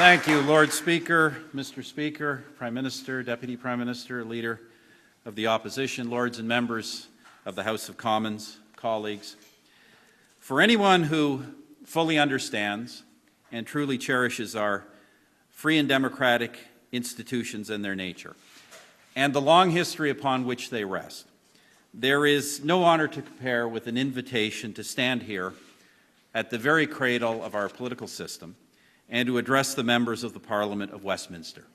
Thank you, Lord Speaker, Mr. Speaker, Prime Minister, Deputy Prime Minister, Leader of the Opposition, Lords and members of the House of Commons, colleagues. For anyone who fully understands and truly cherishes our free and democratic institutions and their nature, and the long history upon which they rest, there is no honor to compare with an invitation to stand here at the very cradle of our political system and to address the members of the Parliament of Westminster.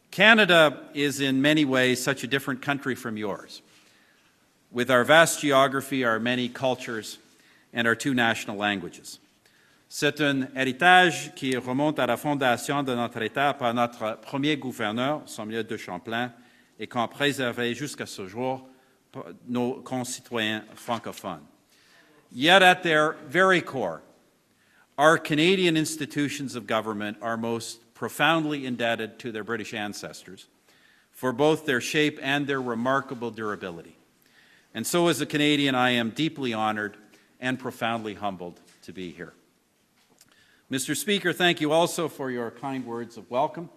Canada is in many ways such a different country from yours, with our vast geography, our many cultures, and our two national languages. C'est un héritage qui remonte à la fondation de notre État par notre premier gouverneur, Samuel de Champlain, et qu'ont préservé jusqu'à ce jour nos concitoyens francophones. Yet at their very core, our Canadian institutions of government are most profoundly indebted to their British ancestors for both their shape and their remarkable durability. And so as a Canadian, I am deeply honored and profoundly humbled to be here. Mr. Speaker, thank you also for your kind words of welcome.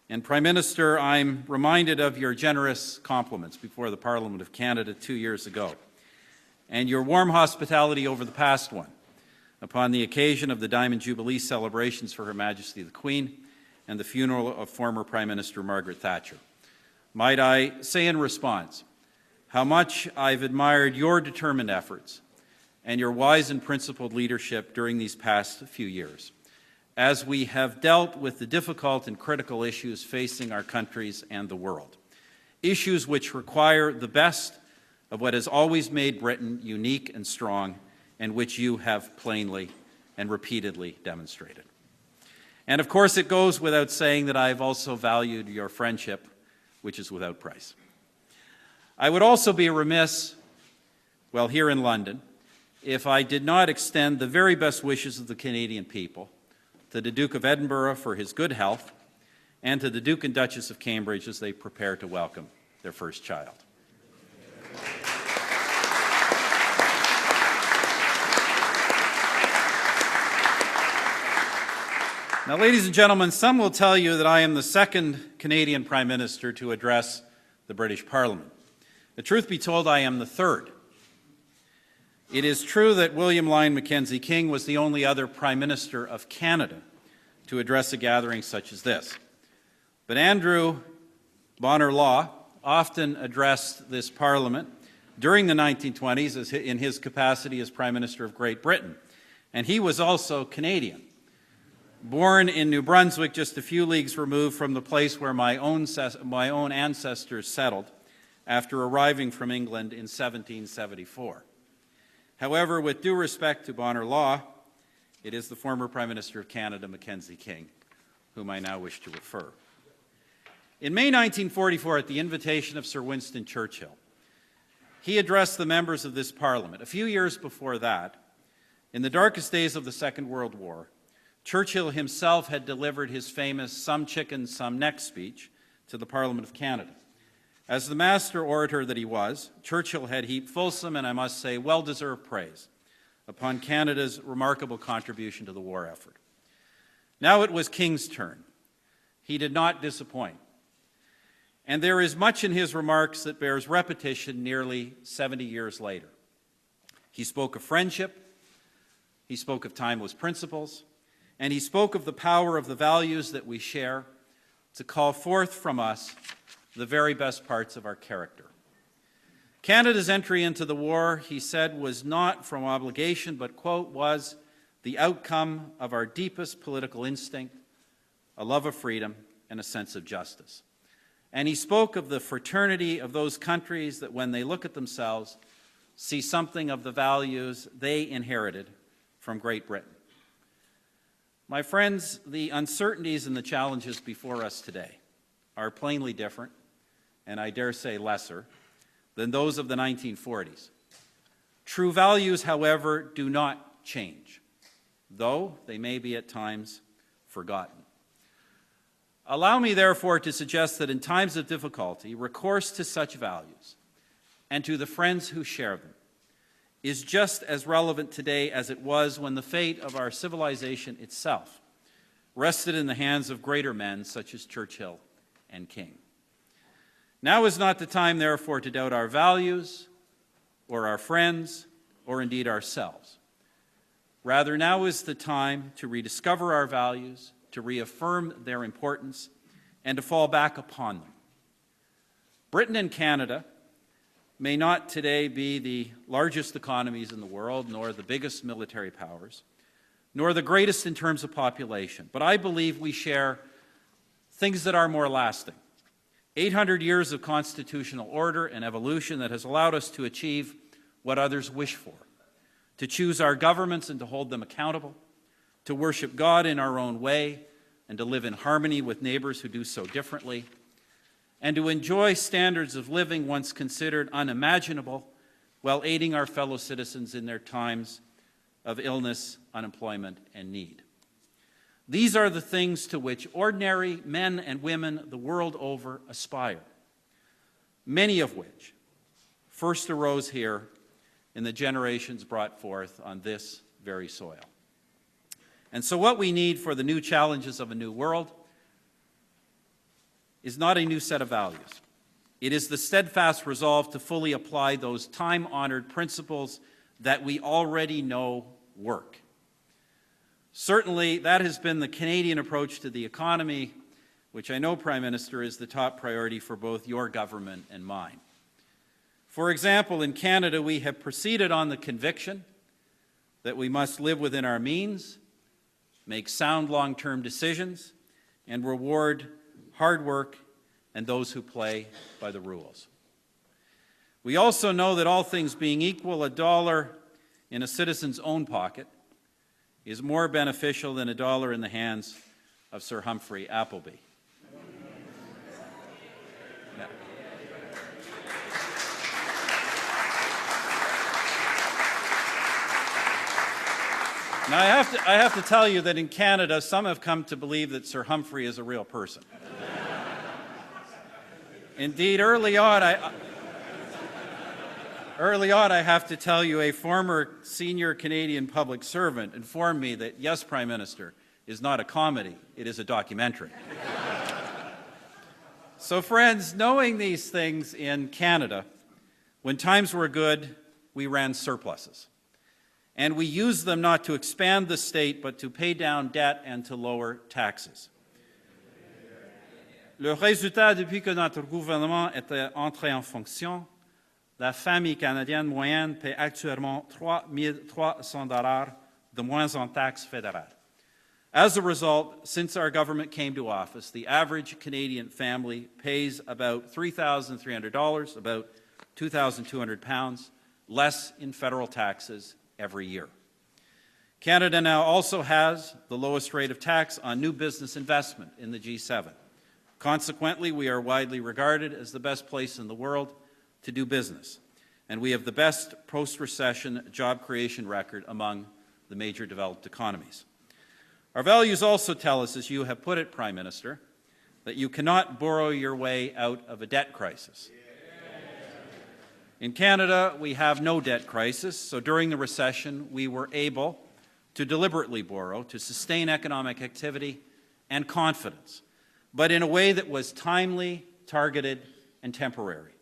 And Prime Minister, I'm reminded of your generous compliments before the Parliament of Canada 2 years ago, and your warm hospitality over the past one, upon the occasion of the Diamond Jubilee celebrations for Her Majesty the Queen and the funeral of former Prime Minister Margaret Thatcher. Might I say in response how much I've admired your determined efforts and your wise and principled leadership during these past few years, as we have dealt with the difficult and critical issues facing our countries and the world, issues which require the best of what has always made Britain unique and strong, and which you have plainly and repeatedly demonstrated. And of course, it goes without saying that I've also valued your friendship, which is without price. I would also be remiss, while here in London, if I did not extend the very best wishes of the Canadian people to the Duke of Edinburgh for his good health, and to the Duke and Duchess of Cambridge as they prepare to welcome their first child. Now, ladies and gentlemen, some will tell you that I am the second Canadian Prime Minister to address the British Parliament. The truth be told, I am the third. It is true that William Lyon Mackenzie King was the only other Prime Minister of Canada to address a gathering such as this. But Andrew Bonar Law often addressed this Parliament during the 1920s in his capacity as Prime Minister of Great Britain, and he was also Canadian. Born in New Brunswick, just a few leagues removed from the place where my own ancestors settled after arriving from England in 1774. However, with due respect to Bonar Law, it is the former Prime Minister of Canada, Mackenzie King, whom I now wish to refer. In May 1944, at the invitation of Sir Winston Churchill, he addressed the members of this Parliament. A few years before that, in the darkest days of the Second World War, Churchill himself had delivered his famous "Some Chicken, Some Neck" speech to the Parliament of Canada. As the master orator that he was, Churchill had heaped fulsome and, I must say, well-deserved praise upon Canada's remarkable contribution to the war effort. Now it was King's turn. He did not disappoint. And there is much in his remarks that bears repetition nearly 70 years later. He spoke of friendship, he spoke of timeless principles, and he spoke of the power of the values that we share to call forth from us the very best parts of our character. Canada's entry into the war, he said, was not from obligation, but, quote, was the outcome of our deepest political instinct, a love of freedom, and a sense of justice. And he spoke of the fraternity of those countries that, when they look at themselves, see something of the values they inherited from Great Britain. My friends, the uncertainties and the challenges before us today are plainly different, and I dare say lesser, than those of the 1940s. True values, however, do not change, though they may be at times forgotten. Allow me, therefore, to suggest that in times of difficulty, recourse to such values and to the friends who share them is just as relevant today as it was when the fate of our civilization itself rested in the hands of greater men such as Churchill and King. Now is not the time, therefore, to doubt our values or our friends or indeed ourselves. Rather, now is the time to rediscover our values, to reaffirm their importance, and to fall back upon them. Britain and Canada may not today be the largest economies in the world, nor the biggest military powers, nor the greatest in terms of population, but I believe we share things that are more lasting. 800 years of constitutional order and evolution that has allowed us to achieve what others wish for, to choose our governments and to hold them accountable, to worship God in our own way and to live in harmony with neighbors who do so differently, and to enjoy standards of living once considered unimaginable while aiding our fellow citizens in their times of illness, unemployment, and need. These are the things to which ordinary men and women the world over aspire, many of which first arose here in the generations brought forth on this very soil. And so what we need for the new challenges of a new world is not a new set of values. It is the steadfast resolve to fully apply those time-honored principles that we already know work. Certainly, that has been the Canadian approach to the economy, which I know, Prime Minister, is the top priority for both your government and mine. For example, in Canada, we have proceeded on the conviction that we must live within our means, make sound long-term decisions, and reward hard work and those who play by the rules. We also know that all things being equal, $1 in a citizen's own pocket is more beneficial than $1 in the hands of Sir Humphrey Appleby. Yeah. Now, I have to tell you that in Canada, some have come to believe that Sir Humphrey is a real person. Indeed, early on, I have to tell you, a former senior Canadian public servant informed me that, yes, Prime Minister, is not a comedy, it is a documentary. So, friends, knowing these things in Canada, when times were good, we ran surpluses. And we used them not to expand the state, but to pay down debt and to lower taxes. Le résultat, depuis que notre gouvernement est entré en fonction, la famille canadienne moyenne paie actuellement $3 300 de moins en taxes fédérales. As a result, since our government came to office, the average Canadian family pays about $3,300, about £2,200, less in federal taxes every year. Canada now also has the lowest rate of tax on new business investment in the G7. Consequently, we are widely regarded as the best place in the world to do business, and we have the best post-recession job creation record among the major developed economies. Our values also tell us, as you have put it, Prime Minister, that you cannot borrow your way out of a debt crisis. In Canada, we have no debt crisis, so during the recession, we were able to deliberately borrow to sustain economic activity and confidence, but in a way that was timely, targeted, and temporary.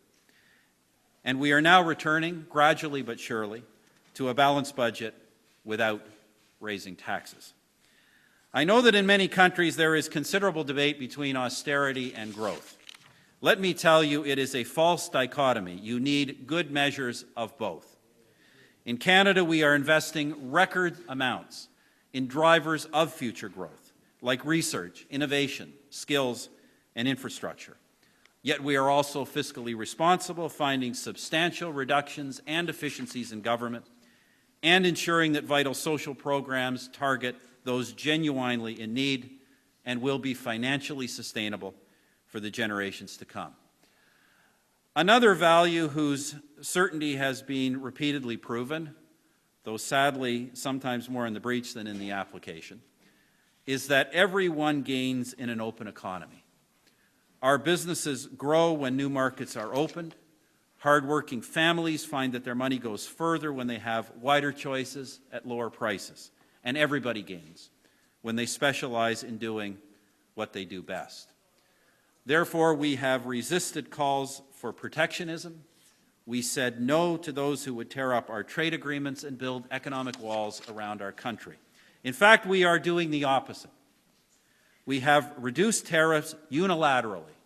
And we are now returning, gradually but surely, to a balanced budget without raising taxes. I know that in many countries there is considerable debate between austerity and growth. Let me tell you, it is a false dichotomy. You need good measures of both. In Canada, we are investing record amounts in drivers of future growth, like research, innovation, skills, and infrastructure. Yet we are also fiscally responsible, finding substantial reductions and efficiencies in government, and ensuring that vital social programs target those genuinely in need and will be financially sustainable for the generations to come. Another value whose certainty has been repeatedly proven, though sadly sometimes more in the breach than in the application, is that everyone gains in an open economy. Our businesses grow when new markets are opened. Hardworking families find that their money goes further when they have wider choices at lower prices. And everybody gains. when they specialize in doing what they do best. Therefore, we have resisted calls for protectionism. We said no to those who would tear up our trade agreements and build economic walls around our country. In fact, we are doing the opposite. We have reduced tariffs unilaterally,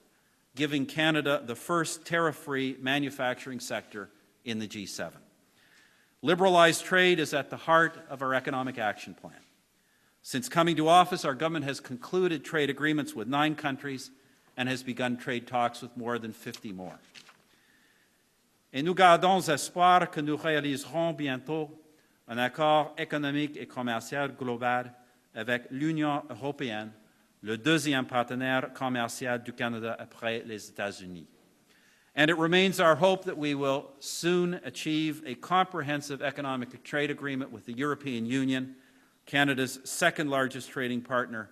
giving Canada the first tariff-free manufacturing sector in the G7. Liberalized trade is at the heart of our economic action plan. Since coming to office, our government has concluded trade agreements with 9 countries and has begun trade talks with more than 50 more. Et nous gardons espoir que nous réaliserons bientôt un accord économique et commercial global avec l'Union européenne, le deuxième partenaire commercial du Canada après les États-Unis. And it remains our hope that we will soon achieve a comprehensive economic trade agreement with the European Union, Canada's second largest trading partner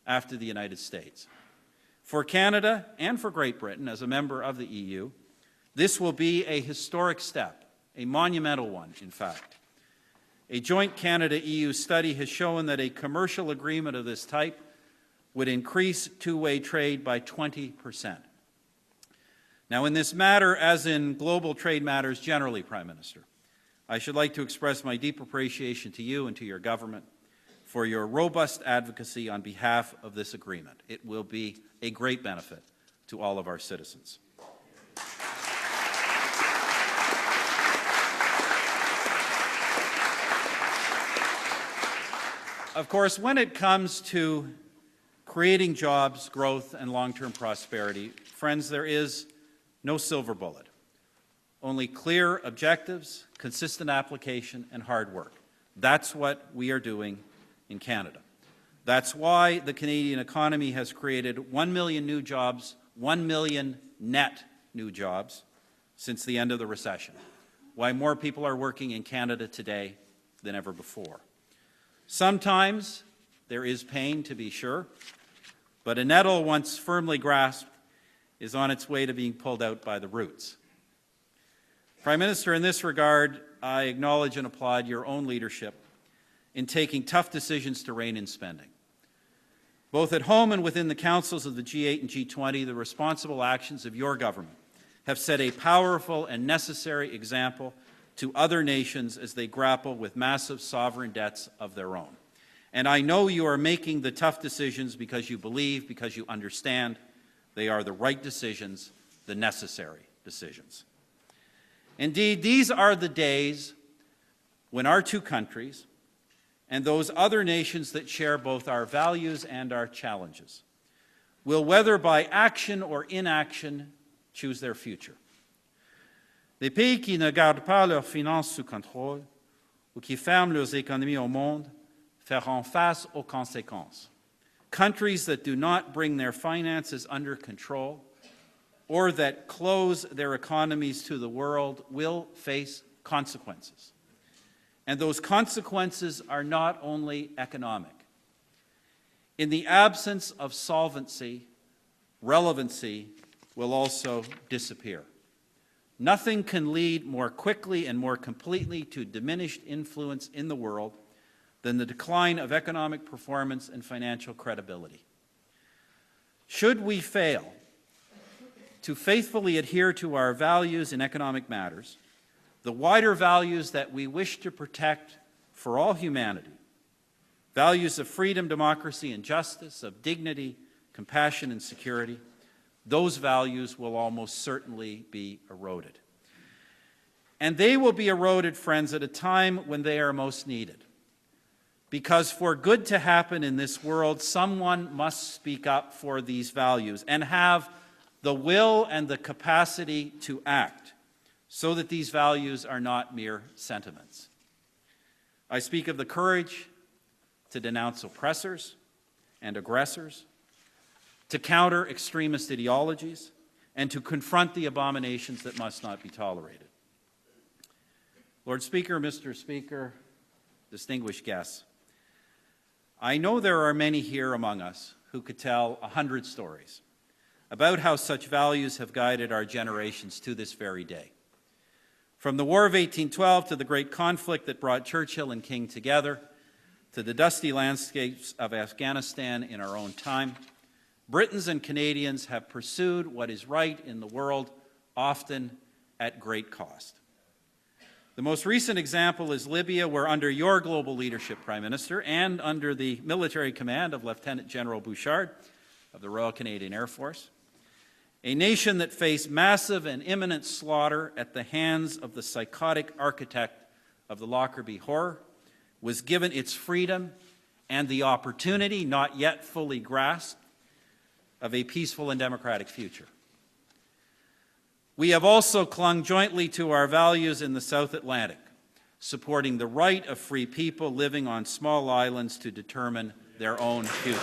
after the United States. For Canada and for Great Britain, as a member of the EU, this will be a historic step, a monumental one, in fact. A joint Canada-EU study has shown that a commercial agreement of this type would increase two-way trade by 20%. Now, in this matter, as in global trade matters generally, Prime Minister, I should like to express my deep appreciation to you and to your government for your robust advocacy on behalf of this agreement. It will be a great benefit to all of our citizens. Of course, when it comes to creating jobs, growth, and long-term prosperity, friends, there is no silver bullet, only clear objectives, consistent application, and hard work. That's what we are doing in Canada. That's why the Canadian economy has created 1 million new jobs, 1 million net new jobs since the end of the recession. Why more people are working in Canada today than ever before. Sometimes there is pain, to be sure, but a nettle once firmly grasped is on its way to being pulled out by the roots. Prime Minister, in this regard, I acknowledge and applaud your own leadership in taking tough decisions to rein in spending. Both at home and within the councils of the G8 and G20, the responsible actions of your government have set a powerful and necessary example to other nations as they grapple with massive sovereign debts of their own. And I know you are making the tough decisions because you believe, because you understand they are the right decisions, the necessary decisions. Indeed, these are the days when our two countries and those other nations that share both our values and our challenges will, whether by action or inaction, choose their future. Les pays qui ne gardent pas leurs finances sous contrôle ou qui ferment leurs économies au monde feront face aux conséquences. Countries that do not bring their finances under control or that close their economies to the world will face consequences. And those consequences are not only economic. In the absence of solvency, relevancy will also disappear. Nothing can lead more quickly and more completely to diminished influence in the world than the decline of economic performance and financial credibility. Should we fail to faithfully adhere to our values in economic matters, the wider values that we wish to protect for all humanity, values of freedom, democracy, and justice, of dignity, compassion, and security, those values will almost certainly be eroded. And they will be eroded, friends, at a time when they are most needed. Because for good to happen in this world, someone must speak up for these values and have the will and the capacity to act so that these values are not mere sentiments. I speak of the courage to denounce oppressors and aggressors, to counter extremist ideologies, and to confront the abominations that must not be tolerated. Lord Speaker, Mr. Speaker, distinguished guests, I know there are many here among us who could tell 100 stories about how such values have guided our generations to this very day. From the War of 1812 to the great conflict that brought Churchill and King together, to the dusty landscapes of Afghanistan in our own time, Britons and Canadians have pursued what is right in the world, often at great cost. The most recent example is Libya, where under your global leadership, Prime Minister, and under the military command of Lieutenant General Bouchard of the Royal Canadian Air Force, a nation that faced massive and imminent slaughter at the hands of the psychotic architect of the Lockerbie Horror, was given its freedom and the opportunity, not yet fully grasped, of a peaceful and democratic future. We have also clung jointly to our values in the South Atlantic, supporting the right of free people living on small islands to determine their own future.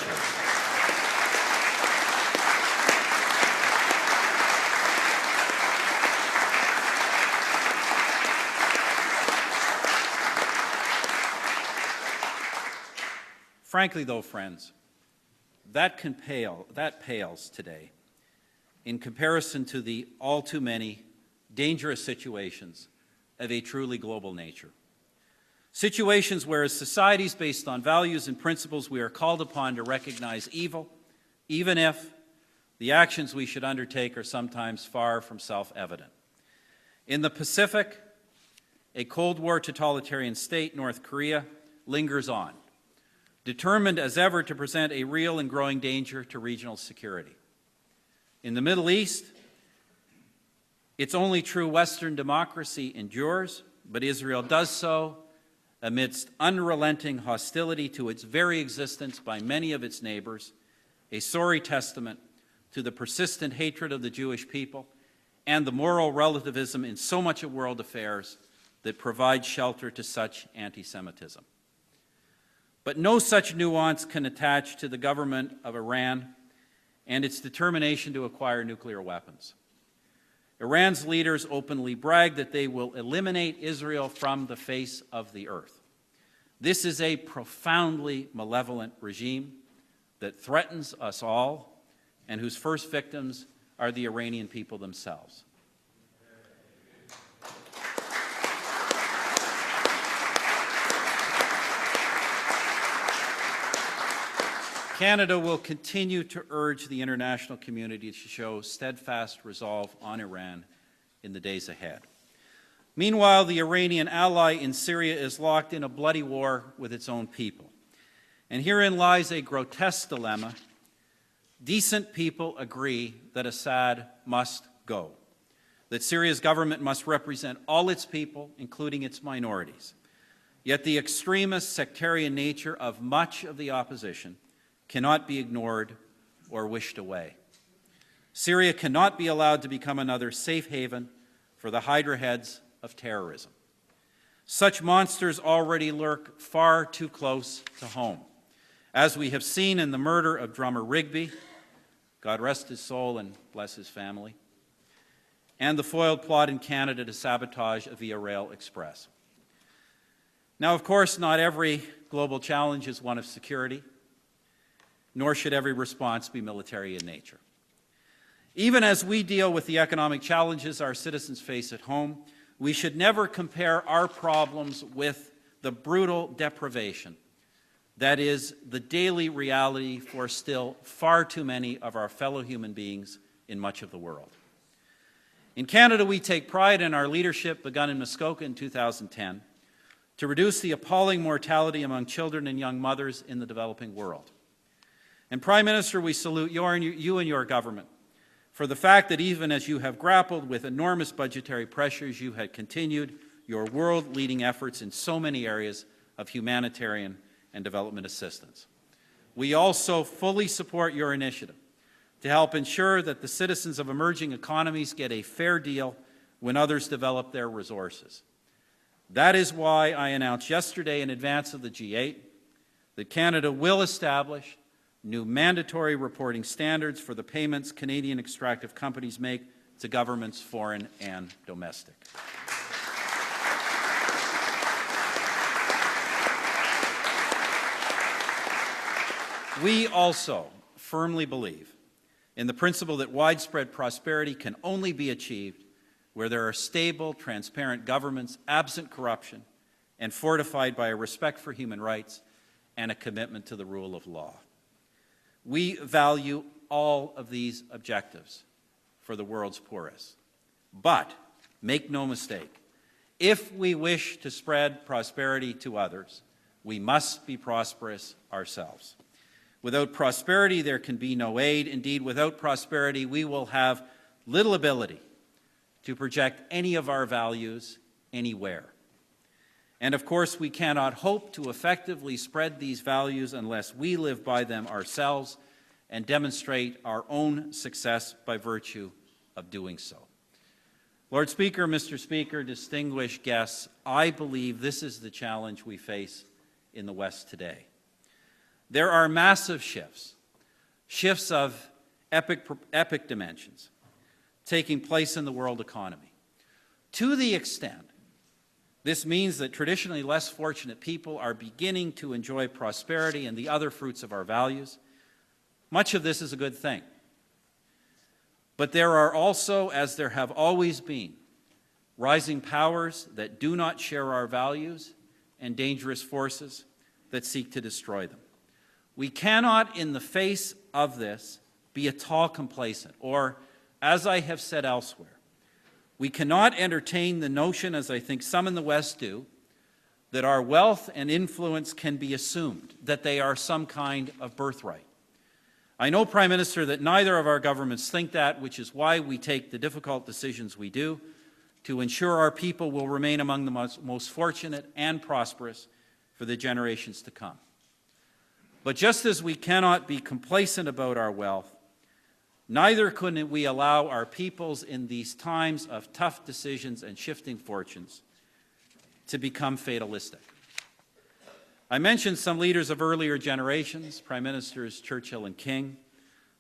Frankly, though, friends, that pales today in comparison to the all too many dangerous situations of a truly global nature. Situations where, as societies based on values and principles, we are called upon to recognize evil, even if the actions we should undertake are sometimes far from self-evident. In the Pacific, a Cold War totalitarian state, North Korea, lingers on, determined as ever to present a real and growing danger to regional security. In the Middle East, its only true Western democracy endures, but Israel does so amidst unrelenting hostility to its very existence by many of its neighbors, a sorry testament to the persistent hatred of the Jewish people and the moral relativism in so much of world affairs that provides shelter to such anti-Semitism. But no such nuance can attach to the government of Iran and its determination to acquire nuclear weapons. Iran's leaders openly brag that they will eliminate Israel from the face of the earth. This is a profoundly malevolent regime that threatens us all and whose first victims are the Iranian people themselves. Canada will continue to urge the international community to show steadfast resolve on Iran in the days ahead. Meanwhile, the Iranian ally in Syria is locked in a bloody war with its own people. And herein lies a grotesque dilemma. Decent people agree that Assad must go, that Syria's government must represent all its people, including its minorities. Yet the extremist sectarian nature of much of the opposition cannot be ignored or wished away. Syria cannot be allowed to become another safe haven for the hydra heads of terrorism. Such monsters already lurk far too close to home, as we have seen in the murder of drummer Rigby, God rest his soul and bless his family, and the foiled plot in Canada to sabotage a Via Rail Express. Now, of course, not every global challenge is one of security, nor should every response be military in nature. Even as we deal with the economic challenges our citizens face at home, we should never compare our problems with the brutal deprivation that is the daily reality for still far too many of our fellow human beings in much of the world. In Canada, we take pride in our leadership begun in Muskoka in 2010 to reduce the appalling mortality among children and young mothers in the developing world. And Prime Minister, we salute you and your government for the fact that even as you have grappled with enormous budgetary pressures, you had continued your world-leading efforts in so many areas of humanitarian and development assistance. We also fully support your initiative to help ensure that the citizens of emerging economies get a fair deal when others develop their resources. That is why I announced yesterday in advance of the G8 that Canada will establish new mandatory reporting standards for the payments Canadian extractive companies make to governments, foreign and domestic. We also firmly believe in the principle that widespread prosperity can only be achieved where there are stable, transparent governments, absent corruption, and fortified by a respect for human rights and a commitment to the rule of law. We value all of these objectives for the world's poorest. But make no mistake, if we wish to spread prosperity to others, we must be prosperous ourselves. Without prosperity, there can be no aid. Indeed, without prosperity, we will have little ability to project any of our values anywhere. And of course, we cannot hope to effectively spread these values unless we live by them ourselves and demonstrate our own success by virtue of doing so. Lord Speaker, Mr. Speaker, distinguished guests, I believe this is the challenge we face in the West today. There are massive shifts of epic dimensions taking place in the world economy. To the extent this means that traditionally less fortunate people are beginning to enjoy prosperity and the other fruits of our values, much of this is a good thing. But there are also, as there have always been, rising powers that do not share our values and dangerous forces that seek to destroy them. We cannot, in the face of this, be at all complacent, or, as I have said elsewhere, we cannot entertain the notion, as I think some in the West do, that our wealth and influence can be assumed, that they are some kind of birthright. I know, Prime Minister, that neither of our governments think that, which is why we take the difficult decisions we do to ensure our people will remain among the most fortunate and prosperous for the generations to come. But just as we cannot be complacent about our wealth, neither can we allow our peoples in these times of tough decisions and shifting fortunes to become fatalistic. I mentioned some leaders of earlier generations, Prime Ministers Churchill and King.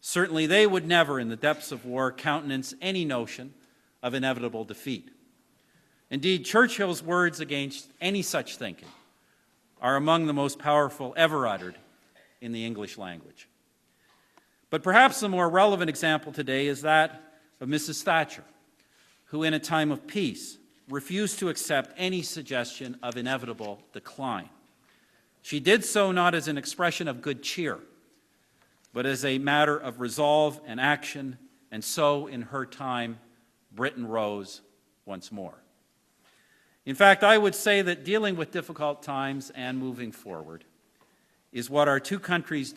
Certainly they would never, in the depths of war, countenance any notion of inevitable defeat. Indeed, Churchill's words against any such thinking are among the most powerful ever uttered in the English language. But perhaps the more relevant example today is that of Mrs. Thatcher, who in a time of peace refused to accept any suggestion of inevitable decline. She did so not as an expression of good cheer, but as a matter of resolve and action, and so in her time, Britain rose once more. In fact, I would say that dealing with difficult times and moving forward is what our two countries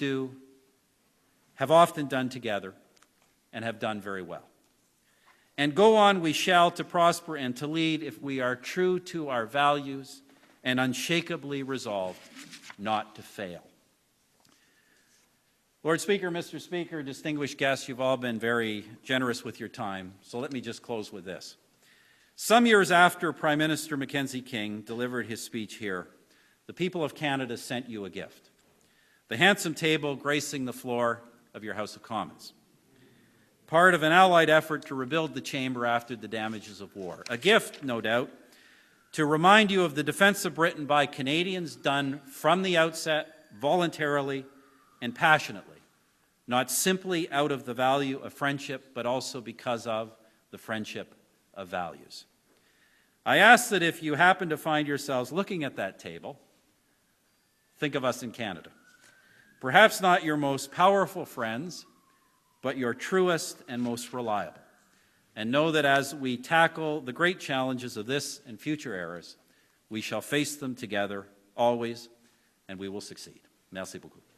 have often done together, and have done very well. And go on we shall to prosper and to lead if we are true to our values and unshakably resolved not to fail. Lord Speaker, Mr. Speaker, distinguished guests, you've all been very generous with your time, so let me just close with this. Some years after Prime Minister Mackenzie King delivered his speech here, the people of Canada sent you a gift, the handsome table gracing the floor of your House of Commons, part of an allied effort to rebuild the chamber after the damages of war. A gift, no doubt, to remind you of the defense of Britain by Canadians done from the outset, voluntarily and passionately, not simply out of the value of friendship, but also because of the friendship of values. I ask that if you happen to find yourselves looking at that table, think of us in Canada. Perhaps not your most powerful friends, but your truest and most reliable. And know that as we tackle the great challenges of this and future eras, we shall face them together always, and we will succeed. Merci beaucoup.